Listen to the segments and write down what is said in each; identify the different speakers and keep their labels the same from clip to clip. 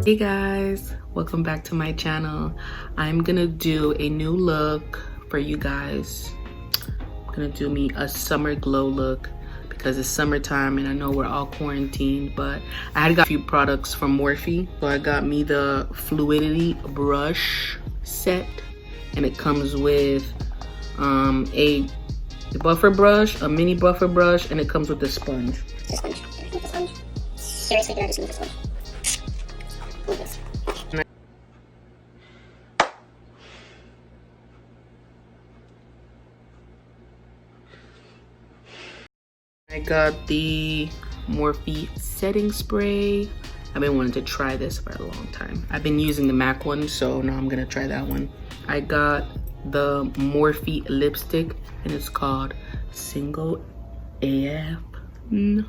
Speaker 1: Hey guys, welcome back to my channel. I'm gonna do a new look for you guys. I'm gonna do me a summer glow look because it's summertime and I know we're all quarantined, but I had got a few products from Morphe. So I got me the Fluidity brush set, and it comes with a buffer brush, a mini buffer brush, and it comes with a sponge.
Speaker 2: Seriously, did I just need the sponge?
Speaker 1: I got the Morphe setting spray. I've been wanting to try this for a long time. I've been using the MAC one, so now I'm gonna try that one. I got the Morphe lipstick, and it's called Single AF.
Speaker 2: I don't know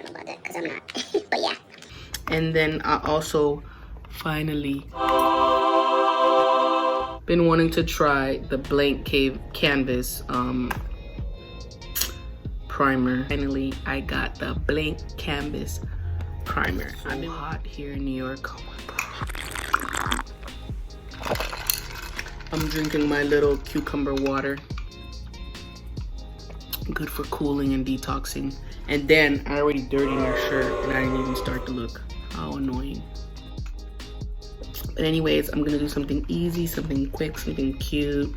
Speaker 2: about that because I'm not, but yeah.
Speaker 1: And then I also finally been wanting to try the blank canvas primer. Finally, I got the blank canvas primer. I'm hot here in New York. Oh my God. I'm drinking my little cucumber water. Good for cooling and detoxing. And then I already dirtied my shirt and I didn't even start the look. How annoying. But anyways, I'm gonna do something easy, something quick, something cute,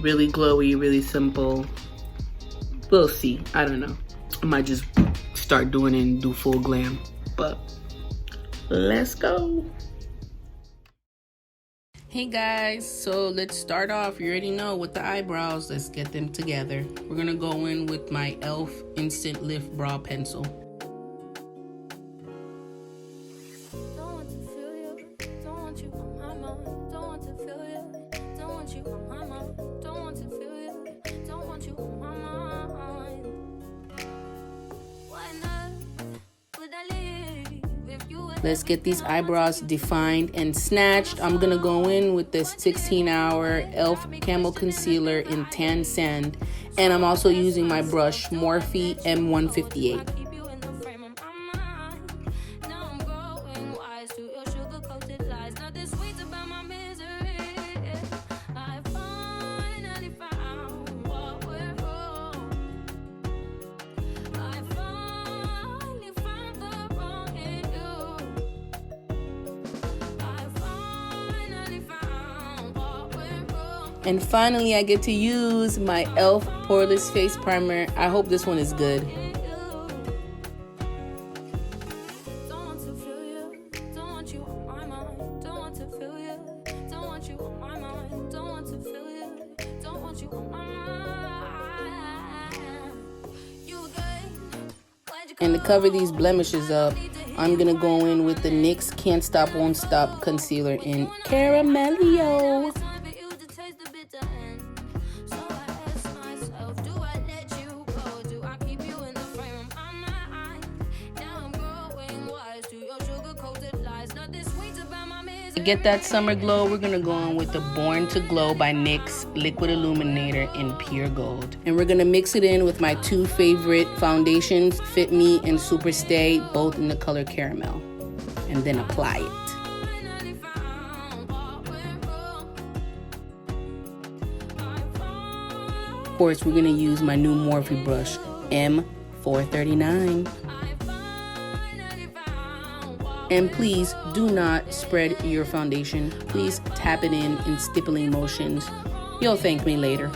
Speaker 1: really glowy, really simple. We'll see. I don't know. I might just start doing it and do full glam. But let's go. Hey guys, so let's start off. You already know with the eyebrows. Let's get them together. We're gonna go in with my e.l.f. Instant Lift Brow Pencil. Let's get these eyebrows defined and snatched. I'm gonna go in with this 16-hour e.l.f. Camo Concealer in Tan Sand. And I'm also using my brush, Morphe M158. And finally, I get to use my e.l.f. Poreless Face Primer. I hope this one is good. And to cover these blemishes up, I'm gonna go in with the NYX Can't Stop Won't Stop Concealer in Caramelio. To get that summer glow, we're gonna go on with the Born to Glow by NYX Liquid Illuminator in Pure Gold. And we're gonna mix it in with my two favorite foundations, Fit Me and Super Stay, both in the color Caramel. And then apply it. Of course, we're gonna use my new Morphe brush, M439. And please do not spread your foundation. Please tap it in stippling motions. You'll thank me later.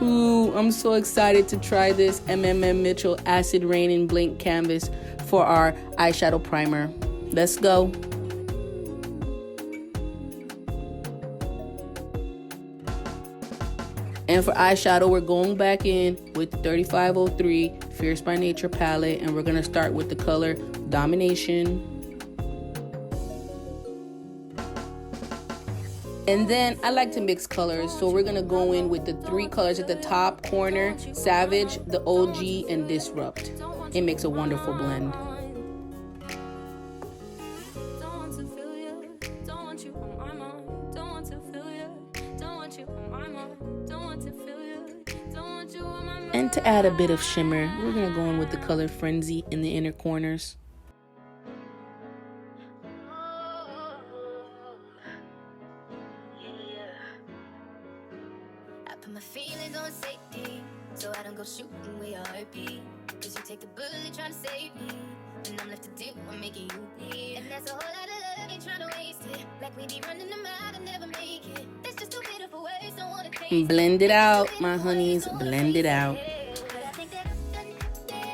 Speaker 1: Ooh, I'm so excited to try this MMMMitchell Acid Rain in Blank Canvas for our eyeshadow primer. Let's go. And for eyeshadow, we're going back in with 3503 Fierce by Nature palette, and we're gonna start with the color Domination. And then I like to mix colors, so we're gonna go in with the three colors at the top corner, Savage, the OG, and Disrupt. It makes a wonderful blend. to add a bit of shimmer, we're gonna go in with the color Frenzy in the inner corners.
Speaker 3: I put my feelings on safety, so I don't go shooting where your heart beat. Cause you take the bullet trying to save me, and I'm left to do what making you bleed. And that's a whole lot of love, ain't trying to waste it. Like we be running them out and never make it. That's just too beautiful ways, don't wanna taste it.
Speaker 1: Blend it out, my honeys, blend it out.
Speaker 3: But I think that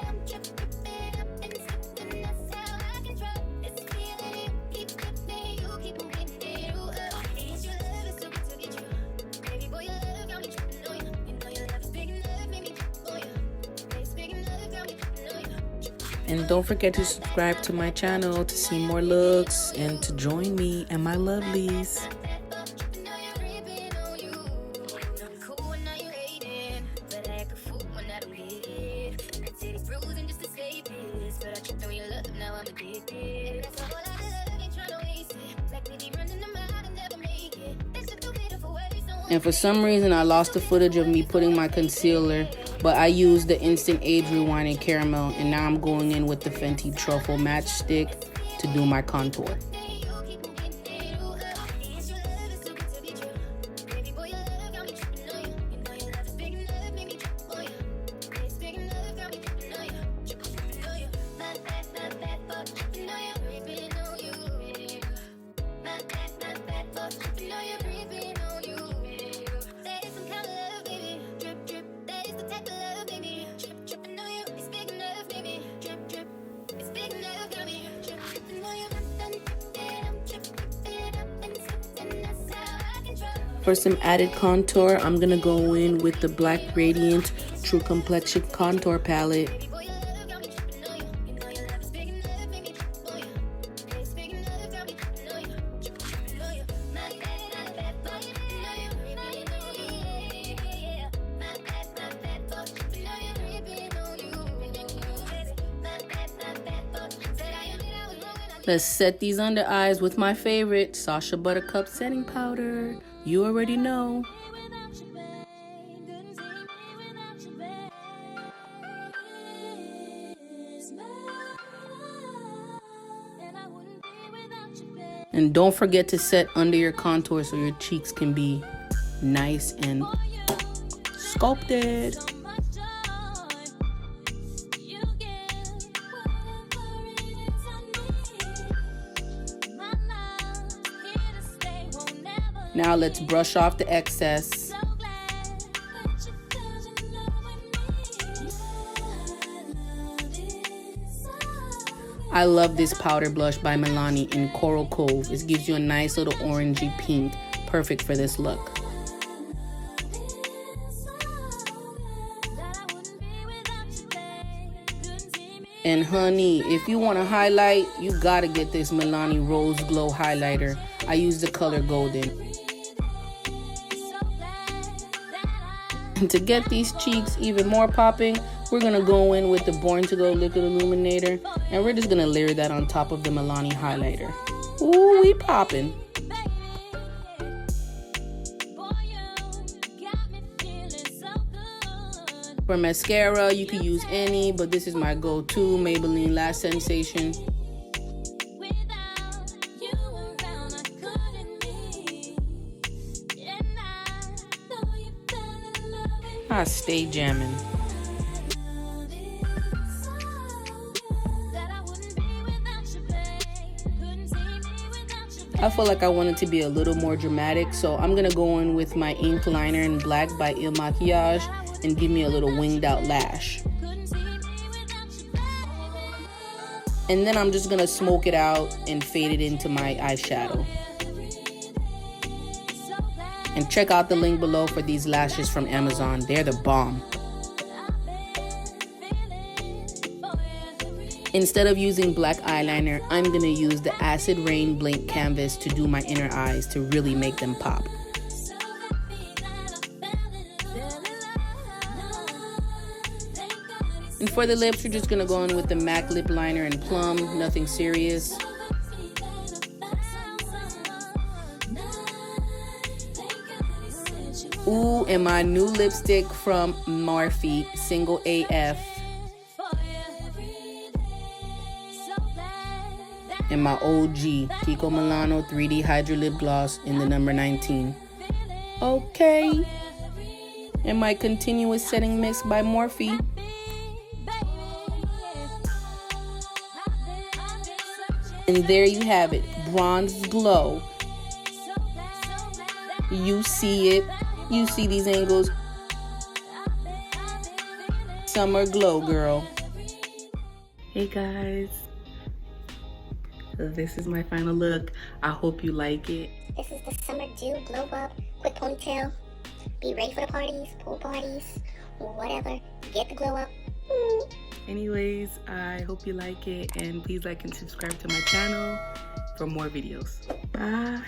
Speaker 3: I'm tripping up and slipping, that's how I control this feeling. You keep flipping, you keep moving it. It's your love, it's too good to get you. Baby boy, your love got me tripping on you. You know your love is big enough, make me trip on you. It's big enough, got me tripping on you.
Speaker 1: And don't forget to subscribe to my channel to see more looks and to join me and my lovelies. And for some reason, I lost the footage of me putting my concealer, but I used the Instant Age Rewind in Caramel, and now I'm going in with the Fenty Truffle Matchstick to do my contour. For some added contour, I'm gonna go in with the Black Radiant True Complexion Contour Palette. Let's set these under eyes with my favorite SACHA Buttercup setting powder. You already know. And don't forget to set under your contour so your cheeks can be nice and sculpted. Now let's brush off the excess. I love this powder blush by MILANI in Coral Cove. It gives you a nice little orangey pink, perfect for this look. And honey, if you want to highlight, you gotta get this MILANI Rose Glow highlighter. I use the color Golden. And to get these cheeks even more popping, we're gonna go in with the Born to Glow Liquid Illuminator, and we're just gonna layer that on top of the MILANI highlighter. Ooh, we popping. For mascara, you can use any, but this is my go-to, Maybelline Lash Sensation. I stay jamming. I feel like I want it to be a little more dramatic, so I'm gonna go in with my ink liner in black by Il Maquillage and give me a little winged out lash. And then I'm just gonna smoke it out and fade it into my eyeshadow. And check out the link below for these lashes from Amazon. They're the bomb. Instead of using black eyeliner, I'm gonna use the Acid Rain Blank Canvas to do my inner eyes to really make them pop. And for the lips, we're just gonna go in with the MAC lip liner in Plum, nothing serious. Ooh, and my new lipstick from Morphe, Single AF. And my OG, KIKO Milano 3D Hydra Lip Gloss in the number 19. Okay. And my continuous setting mist by Morphe. And there you have it, Bronze Glow. You see it. You see these angles. Summer glow, girl. Hey guys. This is my final look. I hope you like it.
Speaker 2: This is the summer dew glow up, quick ponytail. Be ready for the parties, pool parties, whatever. Get the glow up.
Speaker 1: Anyways, I hope you like it, and please like and subscribe to my channel for more videos. Bye.